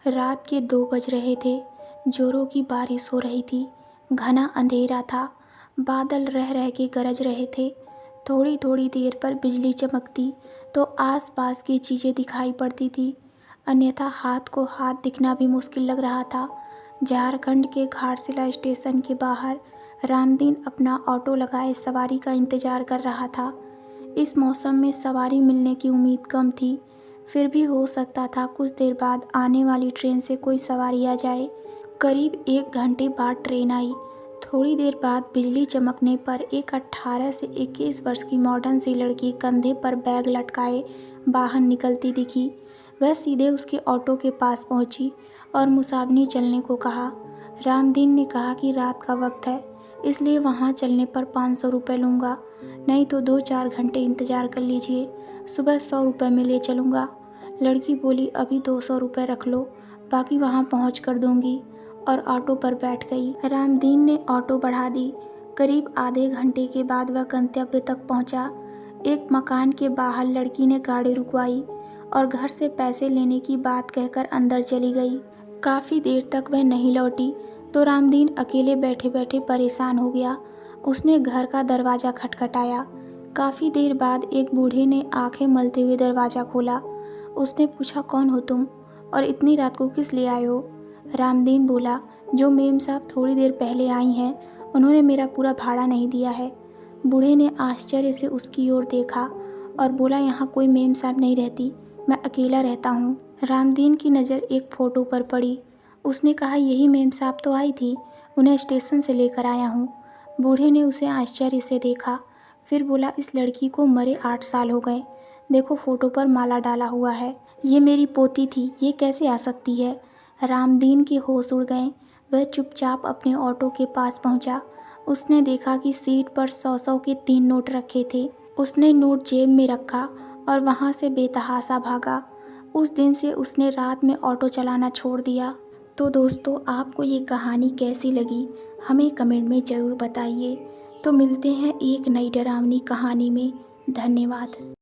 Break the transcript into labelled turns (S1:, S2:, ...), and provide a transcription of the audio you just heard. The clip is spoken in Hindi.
S1: रात के 2 बज रहे थे। जोरों की बारिश हो रही थी। घना अंधेरा था। बादल रह रह के गरज रहे थे। थोड़ी थोड़ी देर पर बिजली चमकती तो आसपास की चीज़ें दिखाई पड़ती थी, अन्यथा हाथ को हाथ दिखना भी मुश्किल लग रहा था। झारखंड के घाटशिला स्टेशन के बाहर रामदीन अपना ऑटो लगाए सवारी का इंतज़ार कर रहा था। इस मौसम में सवारी मिलने की उम्मीद कम थी, फिर भी हो सकता था कुछ देर बाद आने वाली ट्रेन से कोई सवारी आ जाए। करीब 1 घंटे बाद ट्रेन आई। थोड़ी देर बाद बिजली चमकने पर एक 18 से 21 वर्ष की मॉडर्न सी लड़की कंधे पर बैग लटकाए बाहर निकलती दिखी। वह सीधे उसके ऑटो के पास पहुंची और मुसावनी चलने को कहा। रामदीन ने कहा कि रात का वक्त है, इसलिए वहां चलने पर 500 रुपये लूँगा, नहीं तो 2-4 घंटे इंतज़ार कर लीजिए, सुबह 100 रुपये में ले चलूँगा। लड़की बोली, अभी 200 रुपये रख लो, बाकी वहाँ पहुँच कर दूँगी, और ऑटो पर बैठ गई। रामदीन ने ऑटो बढ़ा दी। करीब आधे घंटे के बाद वह गंतव्य तक पहुँचा। एक मकान के बाहर लड़की ने गाड़ी रुकवाई और घर से पैसे लेने की बात कहकर अंदर चली गई। काफ़ी देर तक वह नहीं लौटी तो रामदीन अकेले बैठे बैठे परेशान हो गया। उसने घर का दरवाज़ा खटखटाया। काफ़ी देर बाद एक बूढ़े ने आंखें मलते हुए दरवाज़ा खोला। उसने पूछा, कौन हो तुम और इतनी रात को किस लिए आए हो? रामदीन बोला, जो मेम साहब थोड़ी देर पहले आई हैं, उन्होंने मेरा पूरा भाड़ा नहीं दिया है। बूढ़े ने आश्चर्य से उसकी ओर देखा और बोला, यहाँ कोई मेम साहब नहीं रहती, मैं अकेला रहता हूँ। रामदीन की नज़र एक फ़ोटो पर पड़ी। उसने कहा, यही मेम साहब तो आई थी, उन्हें स्टेशन से लेकर आया हूँ। बूढ़े ने उसे आश्चर्य से देखा, फिर बोला, इस लड़की को मरे 8 साल हो गए, देखो फ़ोटो पर माला डाला हुआ है, ये मेरी पोती थी, ये कैसे आ सकती है? रामदीन के होश उड़ गए। वह चुपचाप अपने ऑटो के पास पहुंचा। उसने देखा कि सीट पर 100-100 के 3 नोट रखे थे। उसने नोट जेब में रखा और वहां से बेतहाशा भागा। उस दिन से उसने रात में ऑटो चलाना छोड़ दिया। तो दोस्तों, आपको ये कहानी कैसी लगी हमें कमेंट में ज़रूर बताइए। तो मिलते हैं एक नई डरावनी कहानी में। धन्यवाद।